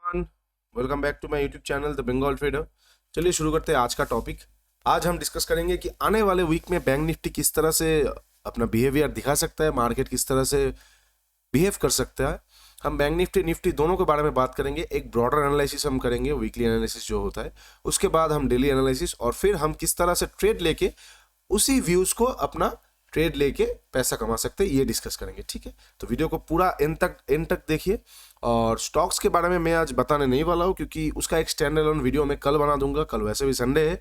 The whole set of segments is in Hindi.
Everyone, welcome back to my YouTube channel the Bengal trader. चलिए शुरू करते हैं आज का टॉपिक। आज हम डिस्कस करेंगे कि आने वाले वीक में बैंक निफ्टी किस तरह से अपना बिहेवियर दिखा सकता है, मार्केट किस तरह से बिहेव कर सकता है। हम बैंक निफ्टी दोनों के बारे में बात करेंगे। एक ब्रॉडर एनालिसिस हम करेंगे, वीकली एनालिसिस जो होता है, उसके बाद हम डेली एनालिसिस, और फिर हम किस तरह से ट्रेड लेके उसी व्यूज को अपना ट्रेड लेके पैसा कमा सकते हैं, ये डिस्कस करेंगे। ठीक है, तो वीडियो को पूरा एंड तक देखिए। और स्टॉक्स के बारे में मैं आज बताने नहीं वाला हूँ, क्योंकि उसका एक स्टैंड अलोन वीडियो मैं कल बना दूंगा। कल वैसे भी संडे है,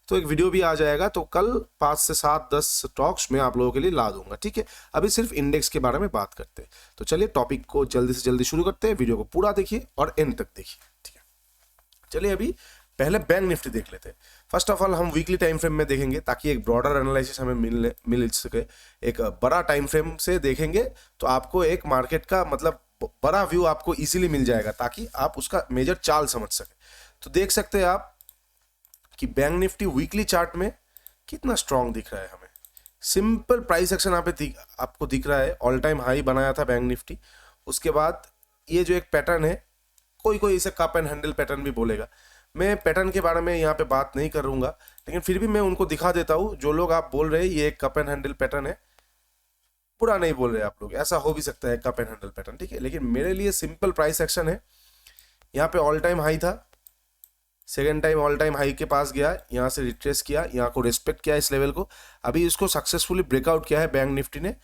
तो एक वीडियो भी आ जाएगा। तो कल 5 से 7 10 स्टॉक्स मैं आप लोगों के लिए ला दूंगा। ठीक है, अभी सिर्फ इंडेक्स के बारे में बात करते हैं। तो चलिए टॉपिक को जल्दी से जल्दी शुरू करते हैं। वीडियो को पूरा देखिए और एंड तक देखिए। ठीक है, चलिए अभी पहले बैंक निफ्टी देख लेते हैं। फर्स्ट ऑफ ऑल हम वीकली टाइम फ्रेम में देखेंगे, ताकि एक ब्रॉडर एनालिसिस हमें मिल सके। एक बड़ा टाइम फ्रेम से देखेंगे तो आपको एक मार्केट का मतलब बड़ा व्यू आपको इजीली मिल जाएगा, ताकि आप उसका मेजर चाल समझ सके। तो देख सकते हैं आप कि बैंक निफ्टी वीकली चार्ट में कितना स्ट्रांग दिख रहा है हमें। सिंपल प्राइस एक्शन यहाँ पे आपको दिख रहा है। ऑल टाइम हाई बनाया था बैंक निफ्टी, उसके बाद ये जो एक पैटर्न है, कोई इसे कप एंड हैंडल पैटर्न भी बोलेगा। मैं पैटर्न के बारे में यहाँ पे बात नहीं करूंगा, लेकिन फिर भी मैं उनको दिखा देता हूँ। जो लोग आप बोल रहे हैं ये एक कप एंड हैंडल पैटर्न है, पूरा नहीं बोल रहे आप लोग, ऐसा हो भी सकता है कप एंड हैंडल पैटर्न। ठीक है, लेकिन मेरे लिए सिंपल प्राइस एक्शन है। यहाँ पे ऑल टाइम हाई था, second time all time high के पास गया, यहाँ से रिट्रेस किया, यहाँ को रिस्पेक्ट किया इस लेवल को। अभी इसको सक्सेसफुली ब्रेकआउट किया है बैंक निफ्टी ने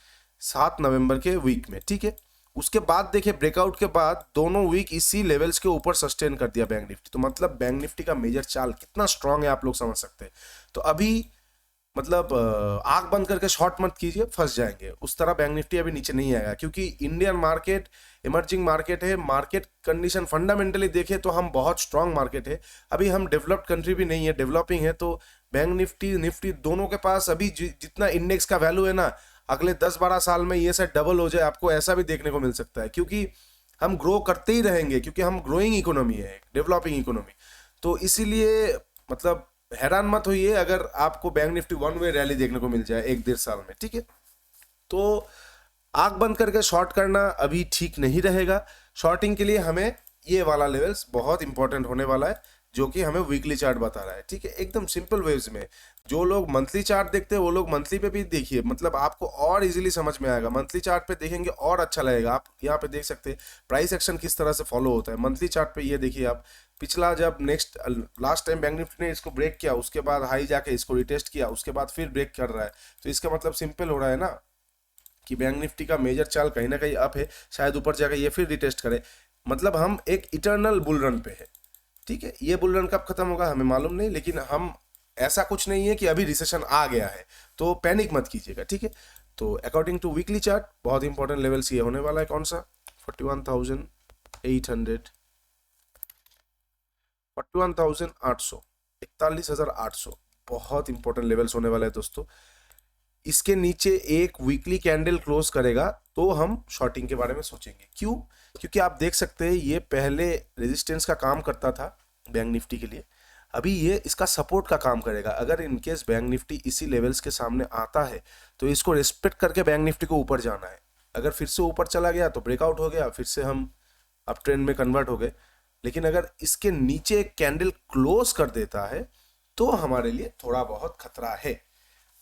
7 नवंबर के वीक में। ठीक है, उसके बाद देखिए ब्रेकआउट के बाद दोनों वीक इसी लेवल्स के ऊपर सस्टेन कर दिया बैंक निफ्टी। तो मतलब बैंक निफ्टी का मेजर चाल कितना स्ट्रांग है आप लोग समझ सकते हैं। तो अभी मतलब आंख बंद करके शॉर्ट मत कीजिए, फंस जाएंगे। उस तरह बैंक निफ्टी अभी नीचे नहीं आएगा, क्योंकि इंडियन मार्केट इमर्जिंग मार्केट है। मार्केट कंडीशन फंडामेंटली देखें तो हम बहुत स्ट्रांग मार्केट है। अभी हम डेवलप्ड कंट्री भी नहीं है, डेवलपिंग है। तो बैंक निफ्टी दोनों के पास अभी जितना इंडेक्स का वैल्यू है ना, अगले 10-12 साल में ये शायद डबल हो जाए, आपको ऐसा भी देखने को मिल सकता है। क्योंकि हम ग्रो करते ही रहेंगे, क्योंकि हम ग्रोइंग इकोनॉमी है, डेवलपिंग इकोनॉमी। तो इसीलिए मतलब हैरान मत होइए अगर आपको bank Nifty one way rally देखने को मिल जाए 1-1.5 साल में। ठीक है, तो आंख बंद करके शॉर्ट करना अभी ठीक नहीं रहेगा। शॉर्टिंग के लिए हमें ये वाला लेवल्स बहुत इंपॉर्टेंट होने वाला है, जो कि हमें वीकली चार्ट बता रहा है। ठीक है, एकदम सिंपल वेव्स में। जो लोग मंथली चार्ट देखते हैं वो लोग मंथली पे भी देखिए, मतलब आपको और इजीली समझ में आएगा। मंथली चार्ट पे देखेंगे और अच्छा लगेगा। आप यहाँ पे देख सकते हैं प्राइस एक्शन किस तरह से फॉलो होता है मंथली चार्ट पे। ये देखिए आप, पिछला जब लास्ट टाइम बैंक निफ्टी ने इसको ब्रेक किया, उसके बाद हाई जाके इसको रिटेस्ट किया, उसके बाद फिर ब्रेक कर रहा है। तो इसका मतलब सिंपल हो रहा है ना कि बैंक निफ्टी का मेजर चाल कहीं ना कहीं अप है। शायद ऊपर जाकर ये फिर रिटेस्ट करे, मतलब हम एक इटर्नल बुल रन पे है। ठीक है, ये बुल रन कब खत्म होगा हमें मालूम नहीं, लेकिन हम ऐसा कुछ नहीं है कि अभी रिसेशन आ गया है, तो पैनिक मत कीजिएगा। ठीक है, तो अकॉर्डिंग टू वीकली चार्ट बहुत इंपॉर्टेंट लेवल्स ये होने वाला है। कौन सा? 41,800, 41,800, 41,800 बहुत इंपॉर्टेंट लेवल्स होने वाला है दोस्तों। इसके नीचे एक वीकली कैंडल क्लोज करेगा तो हम शॉर्टिंग के बारे में सोचेंगे। क्यों? क्योंकि आप देख सकते हैं ये पहले रेजिस्टेंस का काम करता था बैंक निफ्टी के लिए, अभी ये इसका सपोर्ट का काम करेगा। अगर इनकेस बैंक निफ्टी इसी लेवल्स के सामने आता है तो इसको रिस्पेक्ट करके बैंक निफ्टी को ऊपर जाना है। अगर फिर से ऊपर चला गया तो ब्रेकआउट हो गया, फिर से हम अप ट्रेंड में कन्वर्ट हो गए। लेकिन अगर इसके नीचे एक कैंडल क्लोज कर देता है तो हमारे लिए थोड़ा बहुत खतरा है।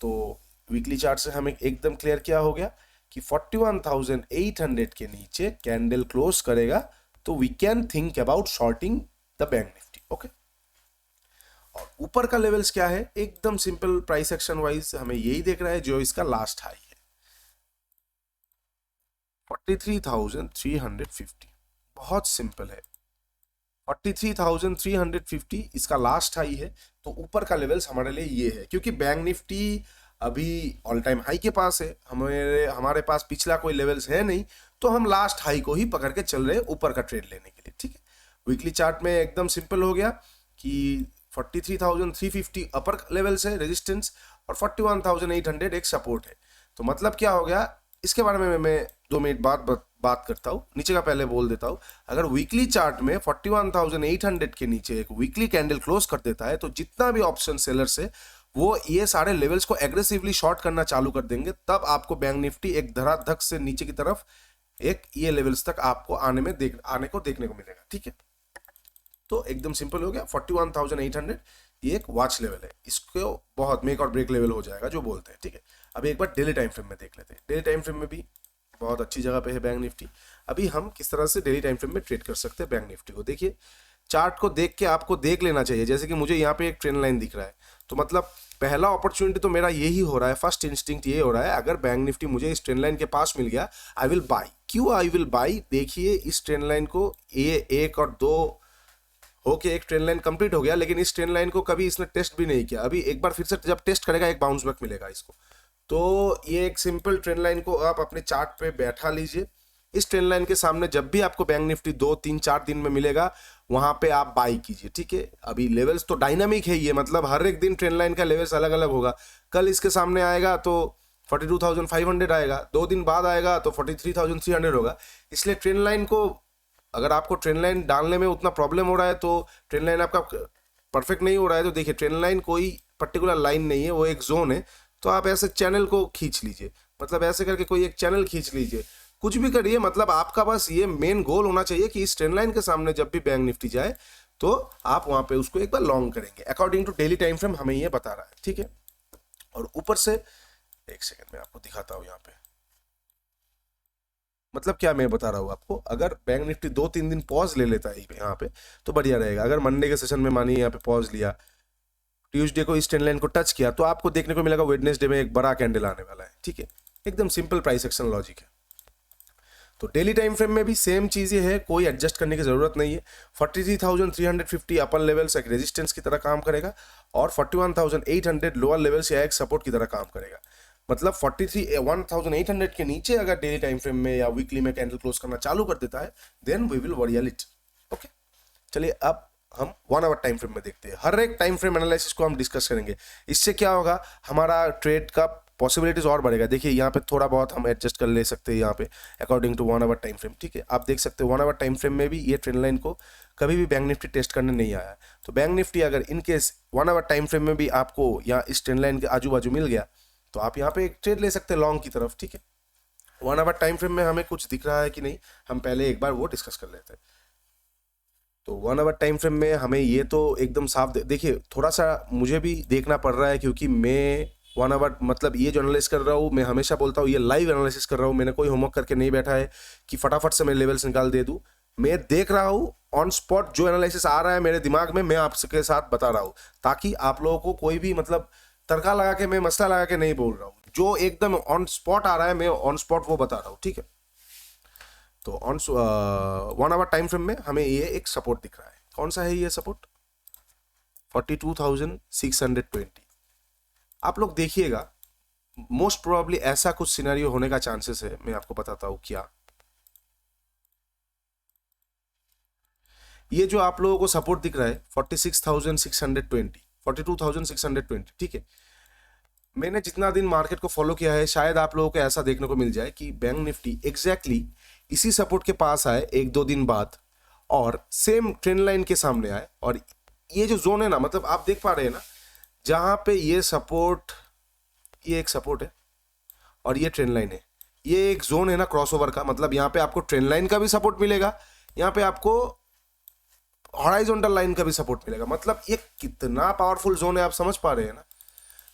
तो वीकली चार्ट से हमें एकदम क्लियर क्या हो गया कि 41,800 के नीचे कैंडल क्लोज करेगा तो we can think about shorting the bank Nifty. Okay, और ऊपर का लेवल्स क्या है? एकदम सिंपल प्राइस एक्शन वाइज हमें यही देख रहा है जो इसका लास्ट हाई है 43,350। बहुत सिंपल है, 43,350 इसका लास्ट हाई है। तो ऊपर का लेवल्स हमारे लिए ये है, क्योंकि बैंक निफ्टी अभी ऑल टाइम हाई के पास है, हमारे पास पिछला कोई लेवल्स है नहीं, तो हम लास्ट हाई को ही पकड़ के चल रहे हैं ऊपर का ट्रेड लेने के लिए। ठीक है, वीकली चार्ट में एकदम सिंपल हो गया कि 43,350 अपर लेवल्स है रेजिस्टेंस, और 41,800 एक सपोर्ट है। तो मतलब क्या हो गया, इसके बारे में मैं 2 मिनट बाद बात करता हूँ। नीचे का पहले बोल देता हूँ, अगर वीकली चार्ट में 41,800 के नीचे एक वीकली कैंडल क्लोज कर देता है तो जितना भी ऑप्शन सेलर्स है वो ये सारे लेवल्स को एग्रेसिवली शॉर्ट करना चालू कर देंगे। तब आपको बैंक निफ्टी एक धड़ाधक से नीचे की तरफ एक ये लेवल्स तक आपको आने को देखने को मिलेगा। ठीक है, तो एकदम सिंपल हो गया 41,800, ये एक वॉच लेवल है, इसको बहुत मेक और ब्रेक लेवल हो जाएगा जो बोलते हैं, ठीक है। अभी एक बार डेली टाइम फ्रेम में देख लेते हैं। डेली टाइम फ्रेम में भी बहुत अच्छी जगह पे है बैंक निफ्टी। अभी हम किस तरह से डेली टाइम फ्रेम में ट्रेड कर सकते हैं बैंक निफ्टी को, देखिए चार्ट को देख के आपको देख लेना चाहिए। जैसे कि मुझे यहाँ पे एक ट्रेंड लाइन दिख रहा है, तो मतलब पहला अपॉर्चुनिटी तो मेरा यही हो रहा है, फर्स्ट इंस्टिंक्ट ये हो रहा है, अगर बैंक निफ्टी मुझे इस ट्रेंड लाइन के पास मिल गया, आई विल बाई। क्यों आई विल बाई? देखिए इस ट्रेंड लाइन को ये 1 और 2 होके एक ट्रेंड लाइन कंप्लीट हो गया, लेकिन इस ट्रेंड लाइन को कभी इसने टेस्ट भी नहीं किया। अभी एक बार फिर से जब टेस्ट करेगा एक बाउंस बैक मिलेगा इसको। तो ये एक सिंपल ट्रेंड लाइन को आप अपने चार्ट पे बैठा लीजिए। इस ट्रेंड लाइन के सामने जब भी आपको बैंक निफ्टी 2 3 4 दिन में मिलेगा, वहां पे आप बाई कीजिए, ठीक है। अभी लेवल्स तो डायनामिक है ये, मतलब हर एक दिन ट्रेंड लाइन का लेवल्स अलग अलग होगा। कल इसके सामने आएगा तो 42,500 आएगा, 2 दिन बाद आएगा तो 43,300 होगा। इसलिए ट्रेंड लाइन को, अगर आपको ट्रेंड लाइन डालने में उतना प्रॉब्लम हो रहा है, तो ट्रेंड लाइन आपका परफेक्ट नहीं हो रहा है, तो देखिए ट्रेंड लाइन कोई पर्टिकुलर लाइन नहीं है, वो एक जोन है। तो आप ऐसे चैनल को खींच लीजिए, मतलब ऐसे करके कोई एक चैनल खींच लीजिए, कुछ भी करिए, मतलब आपका बस ये मेन गोल होना चाहिए कि इस ट्रेंड लाइन के सामने जब भी बैंक निफ्टी जाए तो आप वहां पे उसको एक बार लॉन्ग करेंगे, according to daily time frame हमें ये बता रहा है, ठीक है। और ऊपर से एक सेकंड में आपको दिखाता हूं यहाँ पे, मतलब क्या मैं बता रहा हूँ आपको, अगर बैंक निफ्टी 2 3 दिन पॉज ले लेता है यहाँ पे तो बढ़िया रहेगा। अगर मंडे के सेशन में मानिए यहाँ पे पॉज लिया, ट्यूसडे को इस ट्रेंड लाइन को टच किया, तो आपको देखने को मिलेगा वेडनेसडे में एक बड़ा कैंडल आने वाला है, ठीक है। एकदम सिंपल प्राइस एक्शन लॉजिक है। तो डेली टाइम फ्रेम में भी सेम चीजें है, कोई एडजस्ट करने की जरूरत नहीं है। 43,350 अपर लेवल्स एक रेजिस्टेंस की तरह काम करेगा, और 41,800 लोअर लेवल्स या एक सपोर्ट की तरह काम करेगा। मतलब 1,800 के नीचे अगर डेली टाइम फ्रेम में या वीकली में कैंडल क्लोज करना चालू कर देता है, then we will worry a lit. Okay, चलिए अब हम 1 आवर टाइम फ्रेम में देखते हैं। हर एक टाइम फ्रेम एनालिसिस को हम डिस्कस करेंगे। इससे क्या होगा, हमारा ट्रेड का पॉसिबिलिटीज और बढ़ेगा। देखिए यहाँ पे थोड़ा बहुत हम एडजस्ट कर ले सकते हैं यहाँ पे according to 1 hour time frame, ठीक है। आप देख सकते हैं 1 आवर टाइम फ्रेम में भी ये ट्रेंड लाइन को कभी भी बैंक निफ्टी टेस्ट करने नहीं आया। तो बैंक निफ्टी अगर in case 1 hour time frame में भी आपको यहाँ इस ट्रेंड लाइन के आजू बाजू मिल गया, तो आप यहाँ पे एक ट्रेड ले सकते हैं लॉन्ग की तरफ, ठीक है। 1 आवर टाइम फ्रेम में हमें कुछ दिख रहा है कि नहीं, हम पहले एक बार वो डिस्कस कर लेते हैं। तो 1 आवर टाइम फ्रेम में हमें ये तो एकदम साफ देखिए, थोड़ा सा मुझे भी देखना पड़ रहा है, क्योंकि मैं 1 आवर मतलब ये जो एनालिसिस कर रहा हूँ, मैं हमेशा बोलता हूँ ये लाइव एनालिसिस कर रहा हूँ। मैंने कोई होमवर्क करके नहीं बैठा है कि फटाफट से मैं लेवल्स निकाल दे दूँ। मैं देख रहा हूँ ऑन स्पॉट, जो एनालिसिस आ रहा है मेरे दिमाग में मैं आपके साथ बता रहा हूँ, ताकि आप लोगों को कोई भी मतलब तड़का लगा के, मैं मसला लगा के नहीं बोल रहा हूँ। जो एकदम ऑन स्पॉट आ रहा है मैं ऑन स्पॉट वो बता रहा हूँ, ठीक है। तो ऑन 1 आवर टाइम फ्रेम में हमें ये एक सपोर्ट दिख रहा है। कौन सा है ये सपोर्ट? 42,620। आप लोग देखिएगा, मोस्ट प्रोबेबली ऐसा कुछ सिनेरियो होने का चांसेस है। मैं आपको बताता हूं क्या। ये जो आप लोगों को सपोर्ट दिख रहा है 46,620, 42,620, ठीक है। मैंने जितना दिन मार्केट को फॉलो किया है, शायद आप लोगों को ऐसा देखने को मिल जाए कि बैंक निफ्टी एग्जैक्टली इसी सपोर्ट के पास आए 1-2 दिन बाद, और सेम ट्रेंड लाइन के सामने आए। और ये जो जोन है ना, मतलब आप देख पा रहे हैं ना, जहां पे ये सपोर्ट, ये एक सपोर्ट है और ये ट्रेंड लाइन है, ये एक जोन है ना क्रॉसओवर का। मतलब यहाँ पे आपको ट्रेंड लाइन का भी सपोर्ट मिलेगा, यहाँ पे आपको हॉराइजॉन्टल लाइन का भी सपोर्ट मिलेगा। मतलब ये कितना पावरफुल जोन है, आप समझ पा रहे हैं ना।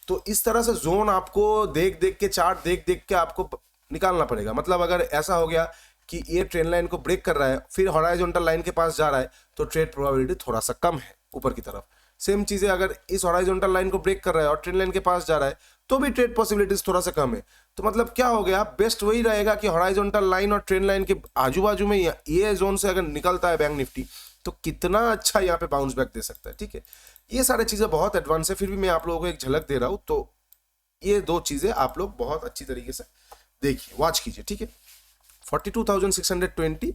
तो इस तरह से जोन आपको देख देख के, चार्ट देख देख के आपको निकालना पड़ेगा। मतलब अगर ऐसा हो गया कि ये ट्रेंड लाइन को ब्रेक कर रहा है, फिर हॉराइजॉन्टल लाइन के पास जा रहा है, तो ट्रेड प्रोबेबिलिटी थोड़ा सा कम है ऊपर की तरफ। सेम चीजें अगर इस हॉराइजॉन्टल लाइन को ब्रेक कर रहा है और ट्रेंड लाइन के पास जा रहा है, तो भी ट्रेड पॉसिबिलिटीज थोड़ा सा कम है। तो मतलब क्या हो गया, बेस्ट वही रहेगा कि हॉराइजॉन्टल लाइन और ट्रेंड लाइन के आजू बाजू में ये जोन से अगर निकलता है बैंक निफ्टी, तो कितना अच्छा यहाँ पे बाउंस बैक दे सकता है, ठीक है। ये सारी चीजें बहुत एडवांस है, फिर भी मैं आप लोगों को एक झलक दे रहा हूँ। तो ये 2 चीजें आप लोग बहुत अच्छी तरीके से देखिए, वॉच कीजिए, ठीक है। 42,620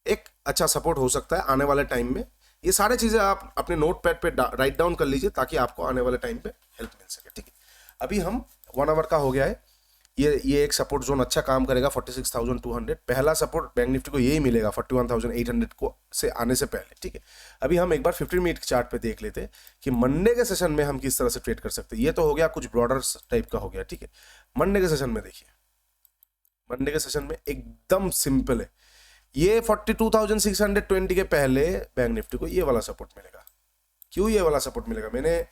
एक अच्छा सपोर्ट हो सकता है आने वाले टाइम में। ये सारे चीजें आप अपने नोट पैड पे राइट डाउन कर लीजिए, ताकि आपको आने वाले टाइम पे हेल्प मिल सके, ठीक है। अभी हम 1 आवर का हो गया है। ये एक सपोर्ट जोन अच्छा काम करेगा 46,200। पहला सपोर्ट बैंक निफ्टी को यही मिलेगा 41,800 को से आने से पहले, ठीक है। अभी हम एक बार 15 मिनट के चार्ट पे देख लेते हैं कि मंडे के सेशन में हम किस तरह से ट्रेड कर सकते हैं। ये तो हो गया कुछ ब्रॉडर टाइप का हो गया, ठीक है। मंडे के सेशन में देखिए, मंडे के सेशन में एकदम सिंपल है। ये 42,620 के पहले बैंक निफ्टी को ये वाला सपोर्ट मिलेगा। क्यों ये वाला सपोर्ट मिलेगा? मैंने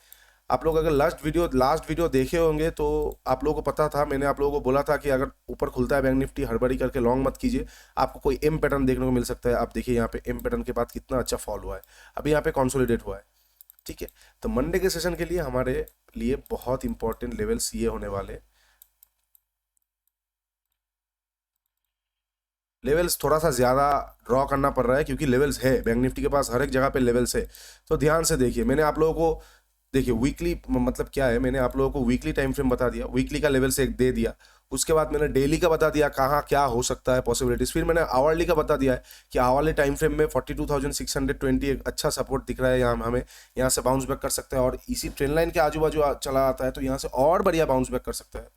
आप लोग अगर लास्ट वीडियो देखे होंगे तो आप लोगों को पता था, मैंने आप लोगों को बोला था कि अगर ऊपर खुलता है बैंक निफ्टी हड़बड़ी करके लॉन्ग मत कीजिए, आपको कोई एम पैटर्न देखने को मिल सकता है। आप देखिए यहाँ पे एम पैटर्न के बाद कितना अच्छा फॉल हुआ है, अभी यहाँ पे कॉन्सोलिडेट हुआ है, ठीक है। तो मंडे के सेशन के लिए हमारे लिए बहुत इंपॉर्टेंट लेवल्स ये होने वाले। लेवल्स थोड़ा सा ज़्यादा ड्रॉ करना पड़ रहा है क्योंकि लेवल्स है बैंक निफ्टी के पास, हर एक जगह पे लेवल्स है। तो ध्यान से देखिए, मैंने आप लोगों को देखिए वीकली मतलब क्या है, मैंने आप लोगों को वीकली टाइम फ्रेम बता दिया, वीकली का लेवल से एक दे दिया, उसके बाद मैंने डेली का बता दिया कहाँ क्या हो सकता है पॉसिबिलिटीज, फिर मैंने आवरली का बता दिया है कि आवरली टाइम फ्रेम में 42,620 एक अच्छा सपोर्ट दिख रहा है, यहाँ हमें यहाँ से बाउंस बैक कर सकता है और इसी ट्रेंड लाइन के आजू बाजू चला आता है तो यहाँ से और बढ़िया बाउंस बैक कर सकता है,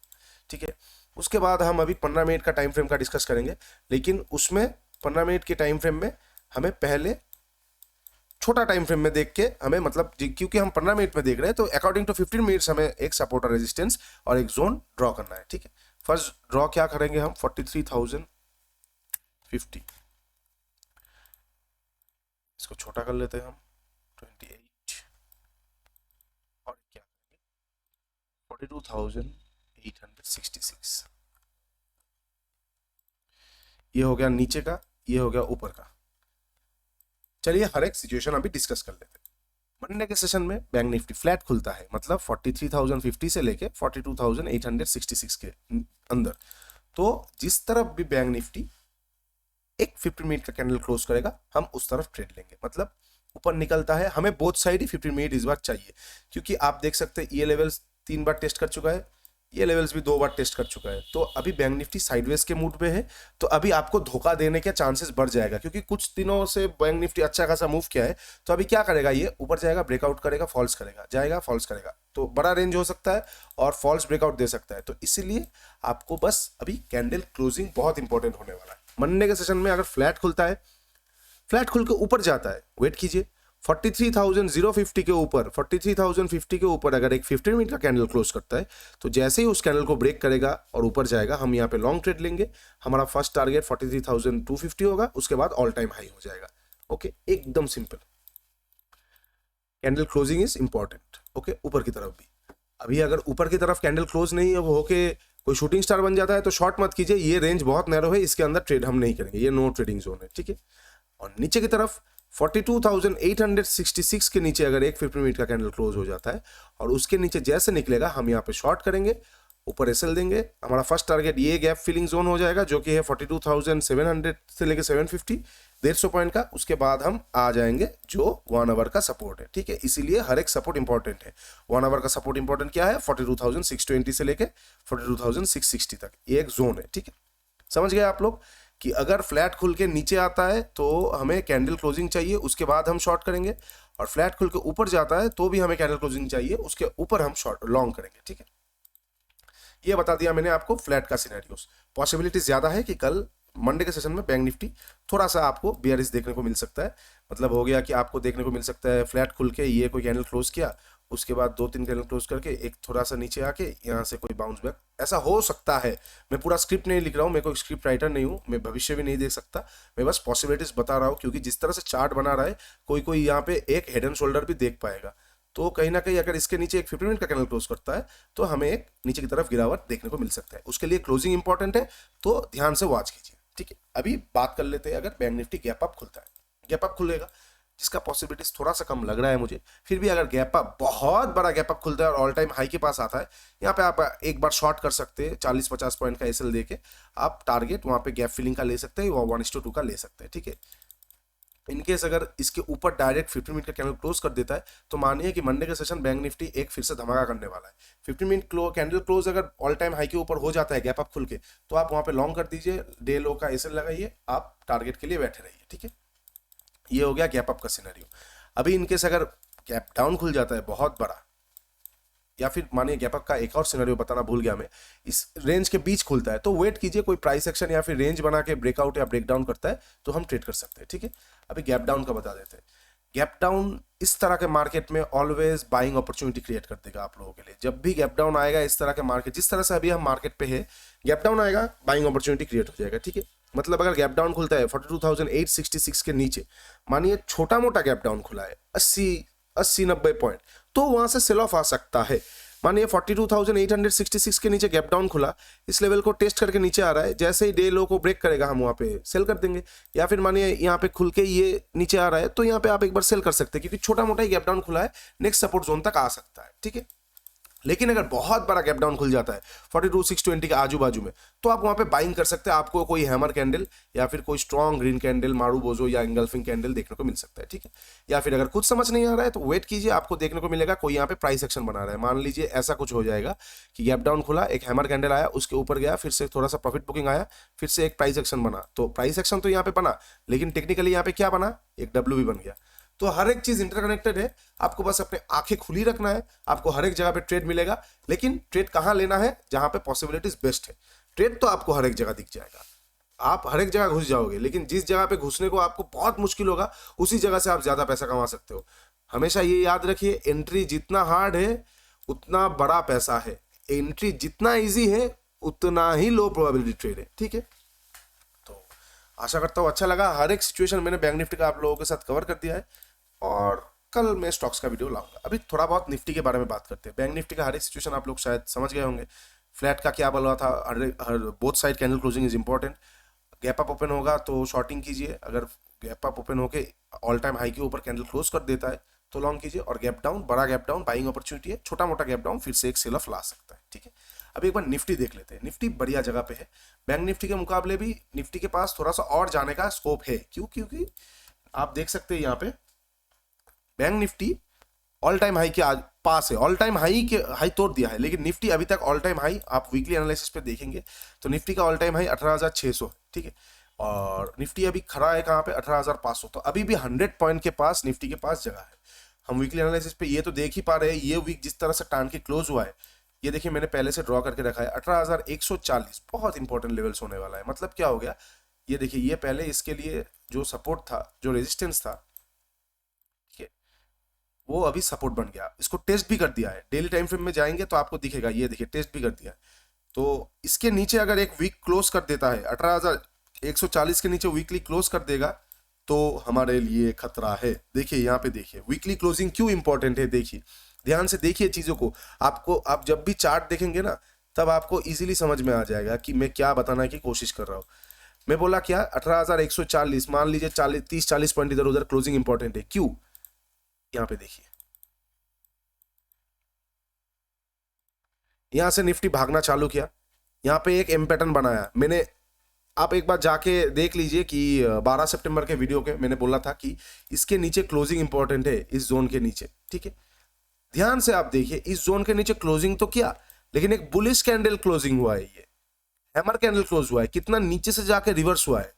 ठीक है। उसके बाद हम अभी 15 मिनट का टाइम फ्रेम का डिस्कस करेंगे, लेकिन उसमें 15 मिनट के टाइम फ्रेम में हमें पहले छोटा टाइम फ्रेम में देख के हमें मतलब क्योंकि हम 15 मिनट में देख रहे हैं तो अकॉर्डिंग टू 15 मिनट्स हमें एक सपोर्ट और रेजिस्टेंस और एक जोन ड्रॉ करना है, ठीक है। फर्स्ट ड्रॉ क्या करेंगे हम 43,050, इसको छोटा कर लेते हैं हम 28 और क्या 42,866, ये हो गया नीचे का, ये हो गया ऊपर का। चलिए हर एक सिचुएशन अभी डिस्कस कर लेते हैं। मंडे के सेशन में बैंक निफ्टी फ्लैट खुलता है, मतलब 43,050 से लेके 42,866 के अंदर। तो जिस तरफ भी बैंक निफ्टी एक 15 मिनट का कैंडल क्लोज करेगा हम उस तरफ ट्रेड लेंगे, मतलब ऊपर निकलता है, हमें बोथ साइड ही 15 मिनट इस बार चाहिए क्योंकि आप देख सकते हैं ये लेवल्स 3 बार टेस्ट कर चुका है, ये लेवल्स भी 2 बार टेस्ट कर चुका है। तो अभी बैंक निफ्टी साइडवेज के मूड पे है, तो अभी आपको धोखा देने के चांसेस बढ़ जाएगा क्योंकि कुछ दिनों से बैंक निफ्टी अच्छा खासा मूव किया है। तो अभी क्या करेगा, ये ऊपर जाएगा, ब्रेकआउट करेगा, फॉल्स करेगा, जाएगा फॉल्स करेगा, तो बड़ा रेंज हो सकता है और फॉल्स ब्रेकआउट दे सकता है। तो इसलिए आपको बस अभी कैंडल क्लोजिंग बहुत इंपॉर्टेंट होने वाला है। मंडे के सेशन में अगर फ्लैट खुलता है, फ्लैट खुल के ऊपर जाता है, वेट कीजिए 43,050 के ऊपर, 43,050 के ऊपर अगर एक 15 मिनट का कैंडल क्लोज करता है तो जैसे ही उस कैंडल को ब्रेक करेगा और ऊपर जाएगा हम यहाँ पे लॉन्ग ट्रेड लेंगे। हमारा फर्स्ट टारगेट 43,250 होगा, उसके बाद ऑल टाइम हाई हो जाएगा। ओके, एकदम simple, candle closing is important. Okay, ऊपर की तरफ भी अभी अगर ऊपर की तरफ कैंडल क्लोज नहीं होके कोई शूटिंग स्टार बन जाता है तो शॉर्ट मत कीजिए, ये रेंज बहुत नैरो है, इसके अंदर ट्रेड हम नहीं करेंगे, ये नो ट्रेडिंग जोन है, ठीक है। और नीचे की तरफ 42,866 के नीचे अगर एक 15 मिनट का कैंडल क्लोज हो जाता है और उसके नीचे जैसे निकलेगा हम यहाँ पे शॉर्ट करेंगे, ऊपर एसएल देंगे। हमारा फर्स्ट टारगेट ये गैप फिलिंग जोन हो जाएगा जो कि है 42,700 से लेके 750, 150 पॉइंट का। उसके बाद हम आ जाएंगे जो 1 आवर का सपोर्ट है, ठीक है। इसीलिए हर एक सपोर्ट इंपॉर्टेंट है। 1 आवर का सपोर्ट इंपॉर्टेंट क्या है, 42,620 से लेके 42,660 तक, ये एक जोन है, ठीक है। समझ गए आप लोग कि अगर फ्लैट खुल के नीचे आता है तो हमें कैंडल क्लोजिंग चाहिए, उसके बाद हम शॉर्ट करेंगे, और फ्लैट खुल के ऊपर जाता है तो भी हमें कैंडल क्लोजिंग चाहिए, उसके ऊपर हम शॉर्ट लॉन्ग करेंगे, ठीक है। ये बता दिया मैंने आपको फ्लैट का सिनेरियोस। पॉसिबिलिटी ज्यादा है कि कल मंडे के सेशन में बैंक निफ्टी थोड़ा सा आपको बेयरिश देखने को मिल सकता है, मतलब हो गया कि आपको देखने को मिल सकता है फ्लैट खुल के ये कोई कैंडल क्लोज किया, उसके बाद 2-3 कैंडल क्लोज करके एक थोड़ा सा नीचे आके यहाँ से कोई बाउंस बैक, ऐसा हो सकता है। मैं पूरा स्क्रिप्ट नहीं लिख रहा हूँ, मैं कोई स्क्रिप्ट राइटर नहीं हूँ, मैं भविष्य भी नहीं देख सकता, मैं बस पॉसिबिलिटीज बता रहा हूँ क्योंकि जिस तरह से चार्ट बना रहा है कोई यहाँ पे एक हेड एंड शोल्डर भी देख पाएगा। तो कहीं ना कहीं अगर इसके नीचे एक 15 मिनट का कैंडल क्लोज करता है तो हमें एक नीचे की तरफ गिरावट देखने को मिल सकता है, उसके लिए क्लोजिंग इंपॉर्टेंट है, तो ध्यान से वॉच कीजिए, ठीक है। अभी बात कर लेते हैं अगर बैंक निफ्टी गैप अप खुलता है, गैप अप खुलेगा जिसका पॉसिबिलिटीज थोड़ा सा कम लग रहा है मुझे, फिर भी अगर गैप अप बहुत बड़ा गैप अप खुलता है और ऑल टाइम हाई के पास आता है, यहाँ पे आप एक बार शॉर्ट कर सकते हैं, 40-50 पॉइंट का एसएल देके आप टारगेट वहां पे गैप फिलिंग का ले सकते हैं, 1:2 का ले सकते हैं, ठीक है। इनकेस अगर इसके ऊपर डायरेक्ट 15 मिनट का कैंडल क्लोज कर देता है तो मानिए कि मंडे का सेशन बैंक निफ्टी एक फिर से धमाका करने वाला है। 15 मिनट कैंडल क्लोज अगर ऑल टाइम हाई के ऊपर हो जाता है गैप अप खुल के, तो आप वहां पे लॉन्ग कर दीजिए, डे लो का एसएल लगाइए, आप टारगेट के लिए बैठे रहिए, ठीक है। ये हो गया गैप अप का सिनेरियो। अभी इनकेस अगर गैप डाउन खुल जाता है बहुत बड़ा, या फिर मानिए गैप अप का एक और सिनेरियो बताना भूल गया मैं, इस रेंज के बीच खुलता है तो वेट कीजिए, कोई प्राइस एक्शन या फिर रेंज बना के ब्रेकआउट या ब्रेकडाउन करता है तो हम ट्रेड कर सकते हैं, ठीक है। अभी गैप डाउन का बता देते हैं। गैप डाउन इस तरह के मार्केट में ऑलवेज बाइंग अपॉर्चुनिटी क्रिएट कर देगा आप लोगों के लिए। जब भी गैप डाउन आएगा इस तरह के मार्केट, जिस तरह से अभी हम मार्केट पे है, गैप डाउन आएगा बाइंग अपॉर्चुनिटी क्रिएट हो जाएगा, ठीक है। मतलब अगर गैप डाउन खुलता है 42,866 के नीचे, मानिए छोटा मोटा गैप डाउन खुला है 80-90 पॉइंट, तो वहां से सेल ऑफ आ सकता है। मानिए 42,866 के नीचे गैप डाउन खुला, इस लेवल को टेस्ट करके नीचे आ रहा है, जैसे ही डे लो को ब्रेक करेगा हम वहां पे सेल कर देंगे। या फिर मानिए यहाँ पे खुल के ये नीचे आ रहा है, तो यहाँ पे आप एक बार सेल कर सकते हैं, क्योंकि छोटा मोटा ही गैप डाउन खुला है, नेक्स्ट सपोर्ट जोन तक आ सकता है, ठीक है। लेकिन अगर बहुत बड़ा गैप डाउन खुल जाता है 42,620 के आजू बाजू में, तो आप वहां पे बाइंग कर सकते हैं। आपको कोई हैमर कैंडल या फिर कोई स्ट्रॉन्ग ग्रीन कैंडल, मारू बोजो या इंगल्फिंग कैंडल देखने को मिल सकता है, ठीक है। या फिर अगर कुछ समझ नहीं आ रहा है तो वेट कीजिए, आपको देखने को मिलेगा कोई यहाँ पे प्राइस एक्शन बना रहा है। मान लीजिए ऐसा कुछ हो जाएगा कि गैप डाउन खुला, एक हैमर कैंडल आया, उसके ऊपर गया, फिर से थोड़ा सा प्रॉफिट बुकिंग आया, फिर से एक प्राइस एक्शन बना। तो प्राइस एक्शन तो यहाँ पे बना, लेकिन टेक्निकली यहाँ पे क्या बना, एक डब्ल्यू भी बन गया। तो हर एक चीज इंटरकनेक्टेड है, आपको बस अपने आंखें खुली रखना है, आपको हर एक जगह पे ट्रेड मिलेगा। लेकिन ट्रेड कहां लेना है, जहां पे पॉसिबिलिटीज बेस्ट है। ट्रेड तो आपको हर एक जगह दिख जाएगा, आप हर एक जगह घुस जाओगे, लेकिन जिस जगह पे घुसने को आपको बहुत मुश्किल होगा, उसी जगह से आप ज्यादा पैसा कमा सकते हो। हमेशा ये याद रखिए, एंट्री जितना हार्ड है उतना बड़ा पैसा है, एंट्री जितना ईजी है उतना ही लो प्रोबेबिलिटी ट्रेड है, ठीक है। तो आशा करता हूँ अच्छा लगा। हर एक सिचुएशन मैंने बैंक निफ्टी का आप लोगों के साथ कवर कर दिया है, और कल मैं स्टॉक्स का वीडियो लाऊंगा। अभी थोड़ा बहुत निफ्टी के बारे में बात करते हैं। बैंक निफ्टी का हर एक सिचुएशन आप लोग शायद समझ गए होंगे। फ्लैट का क्या बोला था, हर both side candle closing is important. Gap up open होगा तो शॉर्टिंग कीजिए, अगर गैप अप ओपन होके ऑल टाइम हाई के ऊपर कैंडल क्लोज कर देता है तो लॉन्ग कीजिए। और गैप डाउन, बड़ा गैप डाउन बाइंग अपॉर्चुनिटी है, छोटा मोटा गैप डाउन फिर से एक सेल ऑफ ला सकता है, ठीक है। अब एक बार निफ्टी देख लेते हैं। निफ्टी बढ़िया जगह पे है, बैंक निफ्टी के मुकाबले भी निफ्टी के पास थोड़ा सा और जाने का स्कोप है। क्यों? क्योंकि आप देख सकते हैं यहाँ पे bank Nifty all time high के आज पास है, ऑल टाइम हाई के हाई तोड़ दिया है, लेकिन निफ्टी अभी तक ऑल टाइम हाई, आप वीकली एनालिसिस पे देखेंगे तो निफ्टी का ऑल टाइम हाई 18,600 है, ठीक है। और निफ्टी अभी खड़ा है कहाँ पे, 18,500। तो अभी भी 100 पॉइंट के पास निफ्टी के पास जगह है। हम वीकली एनालिसिस पे ये तो देख ही पा रहे हैं, ये वीक जिस तरह से टान के क्लोज हुआ है, ये देखिए मैंने पहले से ड्रॉ करके रखा है 18,140, बहुत इंपॉर्टेंट लेवल्स होने वाला है। मतलब क्या हो गया, ये देखिए, ये पहले इसके लिए जो सपोर्ट था, जो रेजिस्टेंस था, वो अभी सपोर्ट बन गया, इसको टेस्ट भी कर दिया है। डेली टाइम फ्रेम में जाएंगे तो आपको दिखेगा, ये देखिए टेस्ट भी कर दिया है। तो इसके नीचे अगर एक वीक क्लोज कर देता है, 18,140 के नीचे वीकली क्लोज कर देगा, तो हमारे लिए खतरा है। देखिए यहाँ पे देखिए वीकली क्लोजिंग क्यों इंपॉर्टेंट है, देखिए ध्यान से देखिए चीजों को। आपको, आप जब भी चार्ट देखेंगे ना, तब आपको इजीली समझ में आ जाएगा कि मैं क्या बताने की कोशिश कर रहा हूँ। मैं बोला क्या, 18,140, मान लीजिए 30-40 पॉइंट इधर उधर क्लोजिंग इंपॉर्टेंट है। क्यों? यहाँ पे देखिए, यहां से निफ्टी भागना चालू किया, यहाँ पे एक एम पैटर्न बनाया मैंने। आप एक बार जाके देख लीजिए कि 12 सितंबर के वीडियो के मैंने बोला था कि इसके नीचे क्लोजिंग इंपॉर्टेंट है, इस जोन के नीचे, ठीक है। ध्यान से आप देखिए, इस जोन के नीचे क्लोजिंग तो किया, लेकिन एक बुलिश कैंडल क्लोजिंग हुआ है, ये हैमर कैंडल क्लोज हुआ है, कितना नीचे से जाके रिवर्स हुआ है।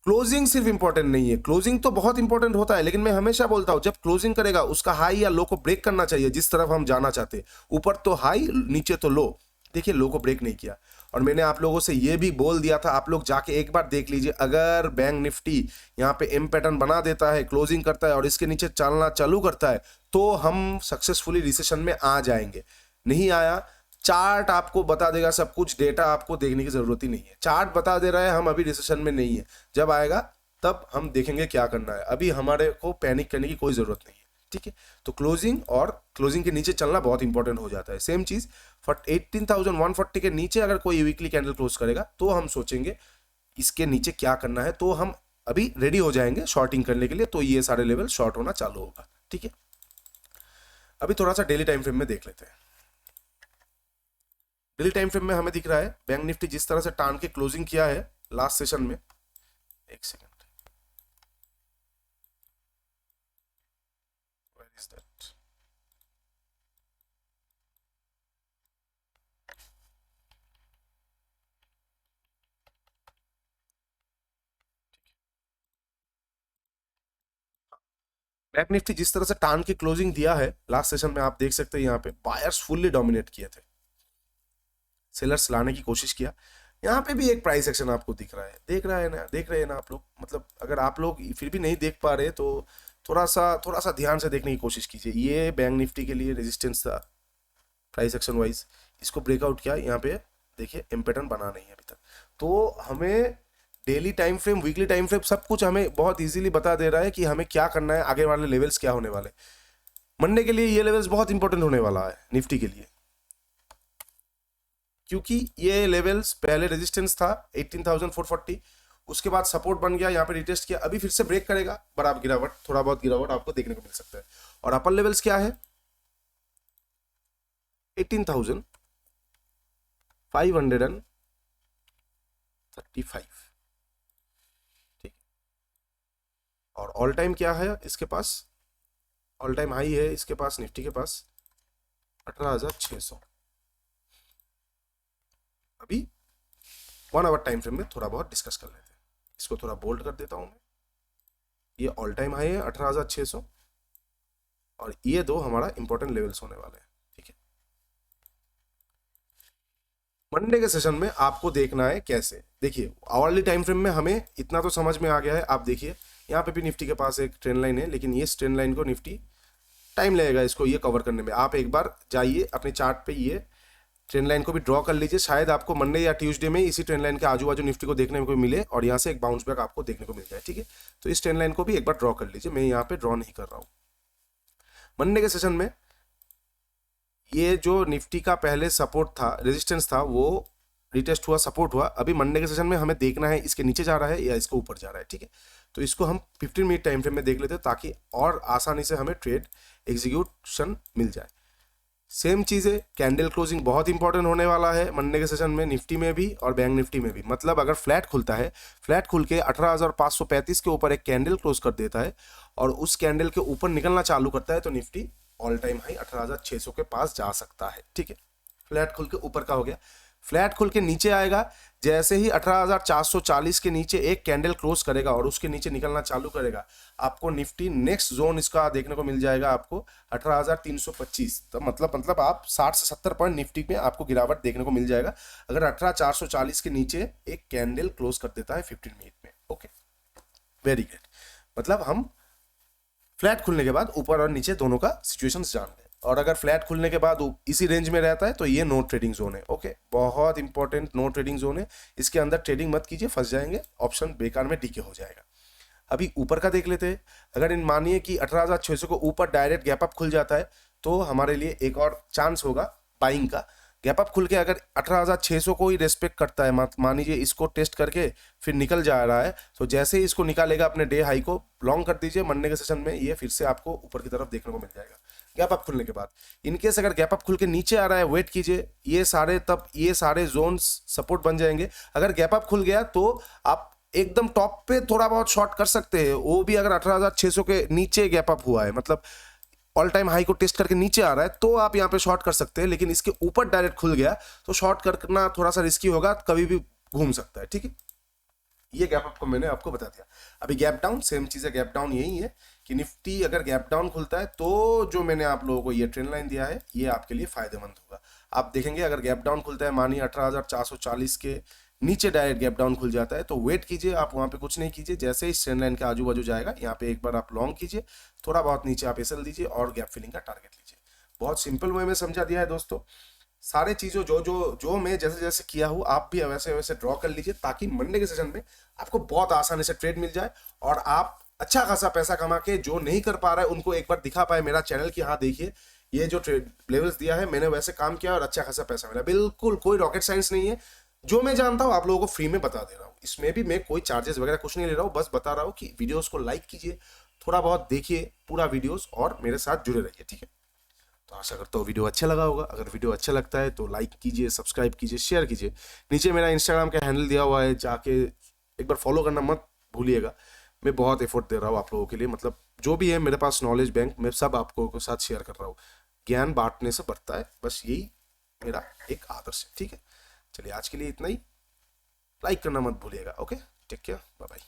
क्लोजिंग सिर्फ इंपॉर्टेंट नहीं है, क्लोजिंग तो बहुत इंपॉर्टेंट होता है, लेकिन मैं हमेशा बोलता हूं जब क्लोजिंग करेगा उसका हाई या लो को ब्रेक करना चाहिए, जिस तरफ हम जाना चाहते हैं। ऊपर तो हाई, नीचे तो लो। देखिए लो को ब्रेक नहीं किया, और मैंने आप लोगों से यह भी बोल दिया था, आप लोग जाके एक बार देख लीजिए, अगर बैंक निफ्टी यहाँ पे एम पैटर्न बना देता है, क्लोजिंग करता है और इसके नीचे चलना चालू करता है, तो हम सक्सेसफुली रिसेशन में आ जाएंगे। नहीं आया, चार्ट आपको बता देगा सब कुछ, डेटा आपको देखने की जरूरत ही नहीं है। चार्ट बता दे रहा है हम अभी रिसेशन में नहीं है, जब आएगा तब हम देखेंगे क्या करना है। अभी हमारे को पैनिक करने की कोई जरूरत नहीं है, ठीक है। तो क्लोजिंग और क्लोजिंग के नीचे चलना बहुत इंपॉर्टेंट हो जाता है। सेम चीज 18,140 के नीचे अगर कोई वीकली कैंडल क्लोज करेगा, तो हम सोचेंगे इसके नीचे क्या करना है, तो हम अभी रेडी हो जाएंगे शॉर्टिंग करने के लिए। तो ये सारे लेवल शॉर्ट होना चालू होगा, ठीक है। अभी थोड़ा सा डेली टाइम फ्रेम में देख लेते हैं। डेली टाइम फ्रेम में हमें दिख रहा है बैंक निफ्टी जिस तरह से टान के क्लोजिंग किया है लास्ट सेशन में। एक second, where is that, bank Nifty जिस तरह से टान के क्लोजिंग दिया है लास्ट सेशन में, आप देख सकते हैं यहाँ पे बायर्स फुल्ली डोमिनेट किए थे, सेलर्स लाने की कोशिश किया। यहाँ पे भी एक प्राइस एक्शन आपको दिख रहा है, देख रहे हैं ना आप लोग। मतलब अगर आप लोग फिर भी नहीं देख पा रहे तो थोड़ा सा ध्यान से देखने की कोशिश कीजिए। ये बैंक निफ्टी के लिए रेजिस्टेंस था प्राइस एक्शन वाइज, इसको ब्रेकआउट किया, यहाँ पे देखिए एम पैटर्न बना नहीं है अभी तक। तो हमें daily time frame, weekly time frame, सब कुछ हमें बहुत इजीली बता दे रहा है कि हमें क्या करना है, आगे वाले लेवल्स क्या होने वाले। मंडे के लिए ये लेवल्स बहुत इंपॉर्टेंट होने वाला है निफ्टी के लिए, क्योंकि ये लेवल्स पहले रेजिस्टेंस था 18,440, उसके बाद सपोर्ट बन गया, यहाँ पे रिटेस्ट किया, अभी फिर से ब्रेक करेगा, बराबर गिरावट, थोड़ा बहुत गिरावट आपको देखने को मिल सकता है। और अपर लेवल्स क्या है 18,535, ठीक। और ऑल टाइम क्या है इसके पास, ऑल टाइम हाई है इसके पास, निफ्टी के पास 18,600। अभी 1 आवर टाइम फ्रेम में थोड़ा बहुत डिस्कस कर लेते हैं, इसको थोड़ा बोल्ड कर देता हूं मैं। ये ऑल टाइम हाई है 18,600, और ये दो हमारा इंपॉर्टेंट लेवल्स होने वाले हैं, ठीक है। मंडे के सेशन में आपको देखना है कैसे, देखिए आवरली टाइम फ्रेम में हमें इतना तो समझ में आ गया है। आप देखिए यहाँ पे भी निफ्टी के पास एक ट्रेंड लाइन है, लेकिन ये ट्रेंड लाइन को निफ्टी टाइम लगेगा इसको ये कवर करने में। आप एक बार जाइए अपने चार्ट पे, ये ट्रेंड लाइन को भी ड्रॉ कर लीजिए, शायद आपको मंडे या ट्यूसडे में इसी ट्रेंड लाइन के आजू बाजू निफ्टी को देखने को मिले और यहाँ से एक बाउंस बैक आपको देखने को मिल जाए, ठीक है। तो इस ट्रेंड लाइन को भी एक बार ड्रॉ कर लीजिए, मैं यहाँ पे ड्रॉ नहीं कर रहा हूँ। मंडे के सेशन में ये जो निफ्टी का पहले सपोर्ट था, रेजिस्टेंस था, वो रिटेस्ट हुआ, सपोर्ट हुआ। अभी मंडे के सेशन में हमें देखना है इसके नीचे जा रहा है या इसके ऊपर जा रहा है, ठीक है। तो इसको हम 15 मिनट टाइम फ्रेम में देख लेते हैं, ताकि और आसानी से हमें ट्रेड एग्जीक्यूशन मिल जाए। सेम चीज़ है, कैंडल क्लोजिंग बहुत इंपॉर्टेंट होने वाला है मंडे के सेशन में, निफ्टी में भी और बैंक निफ्टी में भी। मतलब अगर फ्लैट खुलता है, फ्लैट खुल के 18,535 के ऊपर एक कैंडल क्लोज कर देता है और उस कैंडल के ऊपर निकलना चालू करता है, तो निफ्टी ऑल टाइम हाई 18,600 के पास जा सकता है, ठीक है। फ्लैट खुल के ऊपर का हो गया। फ्लैट खुल के नीचे आएगा, जैसे ही 18,440 के नीचे एक कैंडल क्लोज करेगा और उसके नीचे निकलना चालू करेगा, आपको निफ्टी नेक्स्ट जोन इसका देखने को मिल जाएगा आपको 18,325। तो मतलब आप 60 से 70 पॉइंट निफ्टी में आपको गिरावट देखने को मिल जाएगा, अगर 18,440 के नीचे एक कैंडल क्लोज कर देता है 15 मिनट में, ओके, वेरी गुड। मतलब हम फ्लैट खुलने के बाद ऊपर और नीचे दोनों का सिचुएशन जान गए। और अगर फ्लैट खुलने के बाद इसी रेंज में रहता है तो ये नो ट्रेडिंग जोन है, ओके, बहुत इंपॉर्टेंट नो ट्रेडिंग जोन है। इसके अंदर ट्रेडिंग मत कीजिए, फंस जाएंगे, ऑप्शन बेकार में डीके हो जाएगा। अभी ऊपर का देख लेते हैं। अगर इन मानिए कि 18,600 को ऊपर डायरेक्ट गैप अप खुल जाता है, तो हमारे लिए एक और चांस होगा बाइंग का। गैप अप खुल के अगर 18,600 को ही रेस्पेक्ट करता है, मान लीजिए इसको टेस्ट करके फिर निकल जा रहा है, तो जैसे ही इसको निकालेगा अपने डे हाई को लॉन्ग कर दीजिए, मंडे के सेशन में ये फिर से आपको ऊपर की तरफ देखने को मिल जाएगा गैप अप खुलने के बाद। इनकेस अगर गैप अप खुल के नीचे आ रहा है, वेट कीजिए, ये सारे जोन्स सपोर्ट बन जाएंगे। अगर गैप अप खुल गया तो आप एकदम टॉप पे थोड़ा बहुत शॉर्ट कर सकते हैं, वो भी अगर 18,600 के नीचे गैप अप हुआ है, मतलब ऑल टाइम हाई को टेस्ट करके नीचे आ रहा है, तो आप यहाँ पे शॉर्ट कर सकते हैं। लेकिन इसके ऊपर डायरेक्ट खुल गया तो शॉर्ट करना थोड़ा सा रिस्की होगा, कभी भी घूम सकता है, ठीक है। ये गैप अप को मैंने आपको बता दिया। अभी गैप डाउन, सेम चीज है, गैप डाउन यही है कि निफ्टी अगर गैप डाउन खुलता है तो जो मैंने आप लोगों को ये ट्रेंड लाइन दिया है, ये आपके लिए फायदेमंद होगा। आप देखेंगे अगर गैप डाउन खुलता है, मानिए 18,440 के नीचे डायरेक्ट गैप डाउन खुल जाता है, तो वेट कीजिए, आप वहां पे कुछ नहीं कीजिए, जैसे ही ट्रेंड लाइन के आजू बाजू जाएगा, यहाँ पे एक बार आप लॉन्ग कीजिए, थोड़ा बहुत नीचे आप एसएल दीजिए और गैप फिलिंग का टारगेट लीजिए। बहुत सिंपल वे में समझा दिया है दोस्तों। सारे चीजों जो मैं जैसे जैसे किया हूँ, आप भी वैसे वैसे ड्रॉ कर लीजिए, ताकि मंडे के सेशन में आपको बहुत आसानी से ट्रेड मिल जाए और आप अच्छा खासा पैसा कमा के, जो नहीं कर पा रहा है उनको एक बार दिखा पाए मेरा चैनल की, हाँ देखिए ये जो ट्रेड लेवल्स दिया है मैंने वैसे काम किया और अच्छा खासा पैसा मिला। बिल्कुल कोई रॉकेट साइंस नहीं है, जो मैं जानता हूँ आप लोगों को फ्री में बता दे रहा हूँ। इसमें भी मैं कोई चार्जेस वगैरह कुछ नहीं ले रहा हूँ, बस बता रहा हूँ कि वीडियोस को लाइक कीजिए, थोड़ा बहुत देखिए पूरा वीडियोस और मेरे साथ जुड़े रहिए, ठीक है। तो आशा करता हूँ वीडियो अच्छा लगा होगा। अगर वीडियो अच्छा लगता है तो लाइक कीजिए, सब्सक्राइब कीजिए, शेयर कीजिए। नीचे मेरा इंस्टाग्राम का हैंडल दिया हुआ है, जाके एक बार फॉलो करना मत भूलिएगा। मैं बहुत एफर्ट दे रहा हूँ आप लोगों के लिए, मतलब जो भी है मेरे पास नॉलेज बैंक, मैं सब आपको के साथ शेयर कर रहा हूँ। ज्ञान बांटने से बढ़ता है, बस यही मेरा एक आदर्श है, ठीक है। चलिए आज के लिए इतना ही, लाइक करना मत भूलिएगा, okay, take care, bye bye.